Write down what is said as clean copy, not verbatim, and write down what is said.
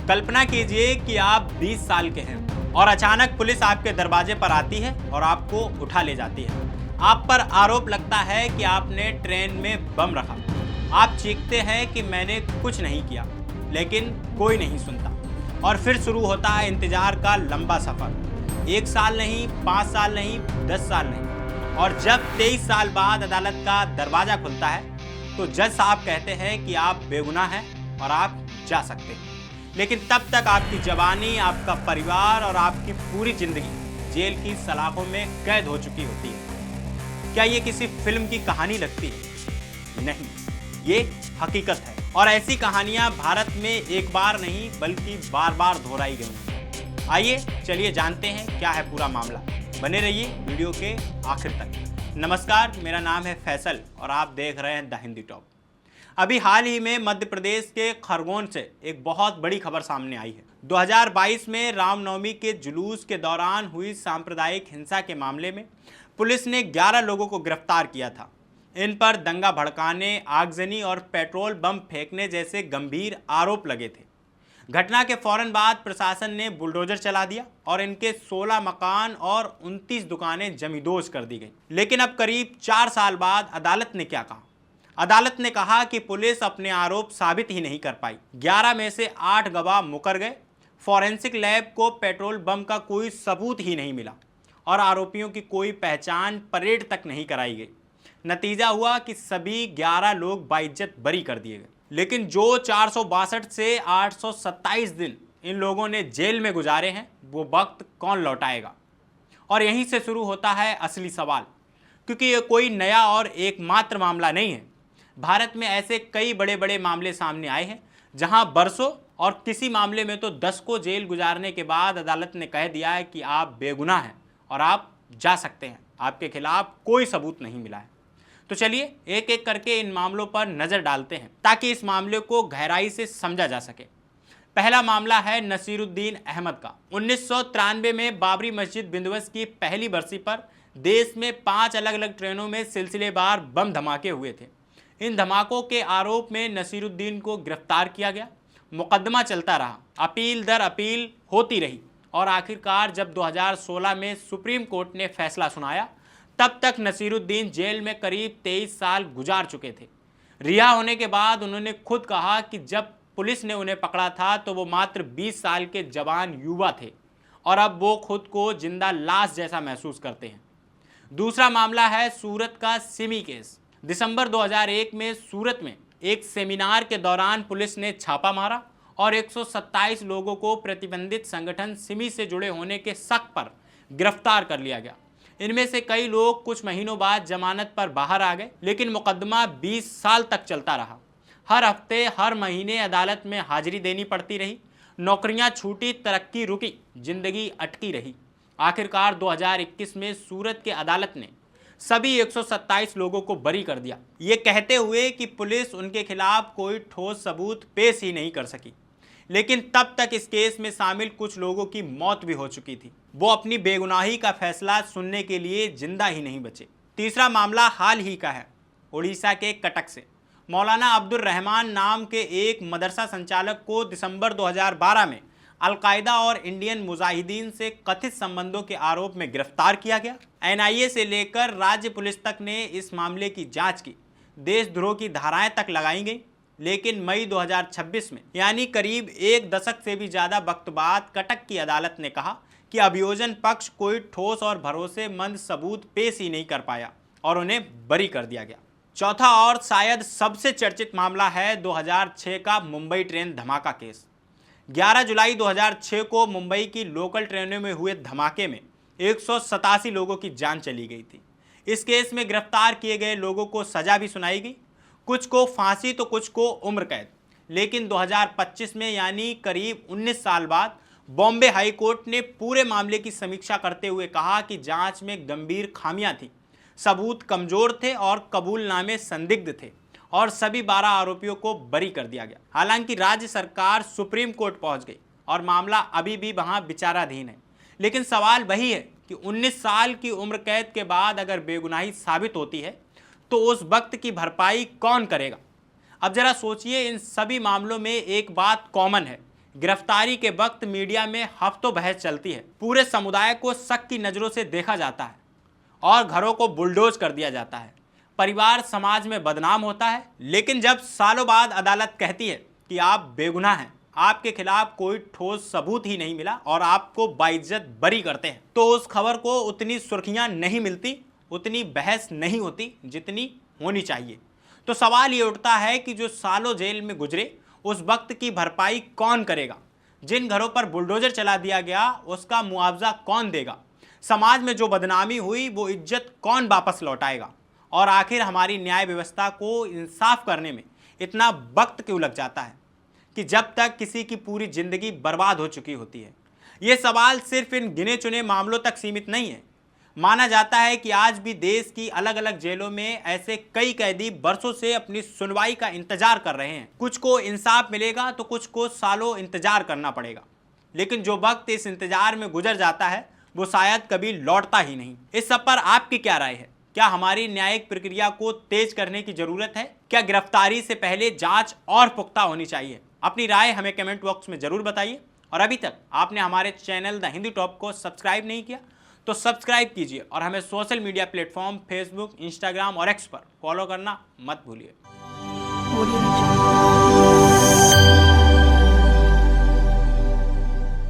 कल्पना कीजिए कि आप 20 साल के हैं और अचानक पुलिस आपके दरवाजे पर आती है और आपको उठा ले जाती है। आप पर आरोप लगता है कि आपने ट्रेन में बम रखा। आप चीखते हैं कि मैंने कुछ नहीं किया, लेकिन कोई नहीं सुनता। और फिर शुरू होता है इंतजार का लंबा सफर। 1 साल नहीं, 5 साल नहीं, 10 साल नहीं। और जब 23 साल बाद अदालत का दरवाजा खुलता है तो जज साहब कहते हैं कि आप बेगुनाह हैं और आप जा सकते हैं। लेकिन तब तक आपकी जवानी, आपका परिवार और आपकी पूरी जिंदगी जेल की सलाखों में कैद हो चुकी होती है। क्या ये किसी फिल्म की कहानी लगती है? नहीं, ये हकीकत है। और ऐसी कहानियां भारत में एक बार नहीं बल्कि बार बार दोहराई गई हैं। आइए चलिए जानते हैं क्या है पूरा मामला। बने रहिए वीडियो के आखिर तक। नमस्कार, मेरा नाम है फैसल और आप देख रहे हैं द हिंदी टॉप। अभी हाल ही में मध्य प्रदेश के खरगोन से एक बहुत बड़ी खबर सामने आई है। 2022 में रामनवमी के जुलूस के दौरान हुई सांप्रदायिक हिंसा के मामले में पुलिस ने 11 लोगों को गिरफ्तार किया था। इन पर दंगा भड़काने, आगजनी और पेट्रोल बम फेंकने जैसे गंभीर आरोप लगे थे। घटना के फौरन बाद प्रशासन ने बुलडोजर चला दिया और इनके 16 मकान और 29 दुकानें जमींदोज कर दी गई। लेकिन अब करीब 4 साल बाद अदालत ने क्या कहा? अदालत ने कहा कि पुलिस अपने आरोप साबित ही नहीं कर पाई। 11 में से 8 गवाह मुकर गए। फॉरेंसिक लैब को पेट्रोल बम का कोई सबूत ही नहीं मिला और आरोपियों की कोई पहचान, परेड तक नहीं कराई गई। नतीजा हुआ कि सभी 11 लोग बाइज्जत बरी कर दिए गए। लेकिन जो 462 से 827 दिन इन लोगों ने जेल में गुजारे हैं, वो वक्त कौन लौटाएगा? और यहीं से शुरू होता है असली सवाल, क्योंकि ये कोई नया और एकमात्र मामला नहीं है। भारत में ऐसे कई बड़े बड़े मामले सामने आए हैं जहां बरसों और किसी मामले में तो 10 को जेल गुजारने के बाद अदालत ने कह दिया है कि आप बेगुनाह हैं और आप जा सकते हैं, आपके खिलाफ कोई सबूत नहीं मिला है। तो चलिए एक एक करके इन मामलों पर नज़र डालते हैं ताकि इस मामले को गहराई से समझा जा सके। पहला मामला है नसीरुद्दीन अहमद का। 1993 में बाबरी मस्जिद बिंदुवस की पहली बरसी पर देश में 5 अलग अलग ट्रेनों में सिलसिलेवार बम धमाके हुए थे। इन धमाकों के आरोप में नसीरुद्दीन को गिरफ्तार किया गया। मुकदमा चलता रहा, अपील दर अपील होती रही और आखिरकार जब 2016 में सुप्रीम कोर्ट ने फैसला सुनाया, तब तक नसीरुद्दीन जेल में करीब 23 साल गुजार चुके थे। रिहा होने के बाद उन्होंने खुद कहा कि जब पुलिस ने उन्हें पकड़ा था तो वो मात्र 20 साल के जवान युवा थे और अब वो खुद को जिंदा लाश जैसा महसूस करते हैं। दूसरा मामला है सूरत का सिमी केस। दिसंबर 2001 में सूरत में एक सेमिनार के दौरान पुलिस ने छापा मारा और 127 लोगों को प्रतिबंधित संगठन सिमी से जुड़े होने के शक पर गिरफ्तार कर लिया गया। इनमें से कई लोग कुछ महीनों बाद जमानत पर बाहर आ गए, लेकिन मुकदमा 20 साल तक चलता रहा। हर हफ्ते, हर महीने अदालत में हाजिरी देनी पड़ती रही। नौकरियां छूटी, तरक्की रुकी, जिंदगी अटकी रही। आखिरकार 2021 में सूरत की अदालत ने सभी 127 लोगों को बरी कर दिया, ये कहते हुए कि पुलिस उनके खिलाफ कोई ठोस सबूत पेश ही नहीं कर सकी। लेकिन तब तक इस केस में शामिल कुछ लोगों की मौत भी हो चुकी थी। वो अपनी बेगुनाही का फैसला सुनने के लिए जिंदा ही नहीं बचे। तीसरा मामला हाल ही का है, उड़ीसा के कटक से। मौलाना अब्दुल रहमान नाम के एक मदरसा संचालक को दिसंबर 2012 में अलकायदा और इंडियन मुजाहिदीन से कथित संबंधों के आरोप में गिरफ्तार किया गया। एनआईए से लेकर राज्य पुलिस तक ने इस मामले की जांच की। देशद्रोह की धाराएं तक लगाई गई। लेकिन मई 2026 में, यानी करीब 1 दशक से भी ज़्यादा वक्त बाद, कटक की अदालत ने कहा कि अभियोजन पक्ष कोई ठोस और भरोसेमंद सबूत पेश ही नहीं कर पाया और उन्हें बरी कर दिया गया। चौथा और शायद सबसे चर्चित मामला है 2006 का मुंबई ट्रेन धमाका केस। 11 जुलाई 2006 को मुंबई की लोकल ट्रेनों में हुए धमाके में 187 लोगों की जान चली गई थी। इस केस में गिरफ्तार किए गए लोगों को सजा भी सुनाई गई, कुछ को फांसी तो कुछ को उम्र कैद। लेकिन 2025 में, यानी करीब 19 साल बाद, बॉम्बे हाई कोर्ट ने पूरे मामले की समीक्षा करते हुए कहा कि जांच में गंभीर खामियां थी, सबूत कमजोर थे और कबूलनामे संदिग्ध थे और सभी 12 आरोपियों को बरी कर दिया गया। हालांकि राज्य सरकार सुप्रीम कोर्ट पहुंच गई और मामला अभी भी वहां विचाराधीन है। लेकिन सवाल वही है कि 19 साल की उम्र कैद के बाद अगर बेगुनाही साबित होती है तो उस वक्त की भरपाई कौन करेगा? अब जरा सोचिए, इन सभी मामलों में एक बात कॉमन है गिरफ्तारी के वक्त मीडिया में हफ्तों बहस चलती है, पूरे समुदाय को शक की नज़रों से देखा जाता है और घरों को बुलडोज कर दिया जाता है। परिवार समाज में बदनाम होता है। लेकिन जब सालों बाद अदालत कहती है कि आप बेगुनाह हैं, आपके खिलाफ कोई ठोस सबूत ही नहीं मिला और आपको बाइज्जत बरी करते हैं, तो उस खबर को उतनी सुर्खियां नहीं मिलती, उतनी बहस नहीं होती जितनी होनी चाहिए। तो सवाल ये उठता है कि जो सालों जेल में गुजरे उस वक्त की भरपाई कौन करेगा? जिन घरों पर बुलडोजर चला दिया गया उसका मुआवजा कौन देगा? समाज में जो बदनामी हुई वो इज्जत कौन वापस लौटाएगा? और आखिर हमारी न्याय व्यवस्था को इंसाफ करने में इतना वक्त क्यों लग जाता है कि जब तक किसी की पूरी जिंदगी बर्बाद हो चुकी होती है? ये सवाल सिर्फ इन गिने चुने मामलों तक सीमित नहीं है। माना जाता है कि आज भी देश की अलग अलग जेलों में ऐसे कई कैदी बरसों से अपनी सुनवाई का इंतजार कर रहे हैं। कुछ को इंसाफ मिलेगा तो कुछ को सालों इंतजार करना पड़ेगा। लेकिन जो वक्त इस इंतजार में गुजर जाता है वो शायद कभी लौटता ही नहीं। इस सब पर आपकी क्या राय है? क्या हमारी न्यायिक प्रक्रिया को तेज करने की जरूरत है? क्या गिरफ्तारी से पहले जांच और पुख्ता होनी चाहिए? अपनी राय हमें कमेंट बॉक्स में जरूर बताइए। और अभी तक आपने हमारे चैनल द हिंदू टॉप को सब्सक्राइब नहीं किया तो सब्सक्राइब कीजिए और हमें social media platform Facebook, Instagram और एक्स पर फॉलो करना मत भूलिए।